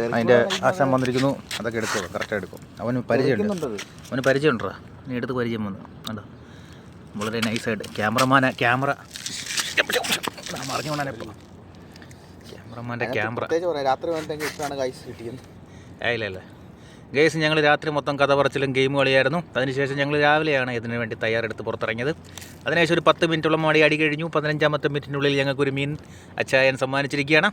അതിൻ്റെ ആശം വന്നിരിക്കുന്നു. അതൊക്കെ എടുക്കും, കറക്റ്റായി എടുക്കും. അവന് പരിചയമുണ്ടോ? നീ എടുത്ത് പരിചയം വന്നു കണ്ടോ. വളരെ നൈസായിട്ട് ക്യാമറ മറിഞ്ഞുകൊണ്ടാണ് ഇപ്പോൾ ക്യാമറമാൻ്റെ ക്യാമറ രാത്രി ഇഷ്ടമാണ് ഗൈസ് കിട്ടിയത്. ഇല്ല ഗൈസ്, ഞങ്ങൾ രാത്രി മൊത്തം കഥ പറച്ചിലും ഗെയിം കളിയായിരുന്നു. അതിനുശേഷം ഞങ്ങൾ രാവിലെയാണ് ഇതിനു വേണ്ടി തയ്യാറെടുത്ത് പുറത്തിറങ്ങിയത്. അതിനുശേഷം ഒരു 10 മിനിറ്റോളം മടിയാടി കഴിഞ്ഞു. 15ാമത്തെ മിനിറ്റിനുള്ളിൽ ഞങ്ങൾക്കൊരു മീൻ അച്ചായൻ സമ്മാനിച്ചിരിക്കുകയാണ്.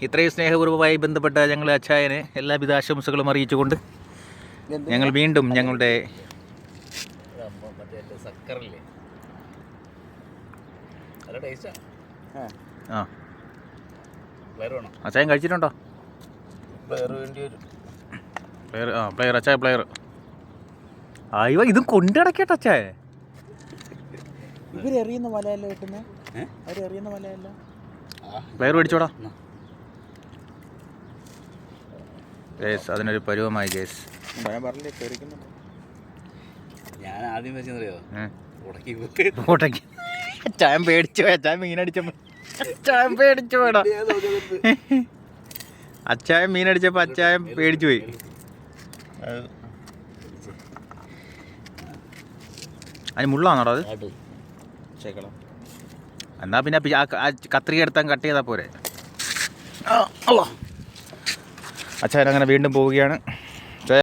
ഇത്രയും സ്നേഹപൂർവ്വമായി ബന്ധപ്പെട്ട ഞങ്ങൾ അച്ചായന് എല്ലാവിധ ആശംസകളും അറിയിച്ചുകൊണ്ട് ഞങ്ങൾ വീണ്ടും ഞങ്ങളുടെ അച്ചായൻ കഴിച്ചിട്ടുണ്ടോ? പ്ലെയർ അച്ചായ പ്ലെയർ അയ്യോ ഇതും കൊണ്ടടക്കട്ടെ അച്ചായ. ഇവരെറിയുന്ന വലയല്ല കിട്ടുന്നത്, അവരെറിയുന്ന വലയല്ല. Player മേടിച്ചോടാ guys. അതിനൊരു പരുവമായി ഗേസ്. ഞാൻ ആദ്യം വെച്ചറിയോ ഉടക്കി ചായ പേടിച്ചു പോയാ. ചായ മീനടിച്ചപ്പോ ചായ പേടിച്ചു പോയടാ. അച്ചായ മീനടിച്ചപ്പോ അച്ചായ പേടിച്ചു പോയി. അതിന് മുള്ളാണോടാ അത്? എന്നാ പിന്നെ കത്രിക എടുത്താൽ കട്ട് ചെയ്താൽ പോരെ. അച്ചായൻ അങ്ങനെ വീണ്ടും പോവുകയാണ്.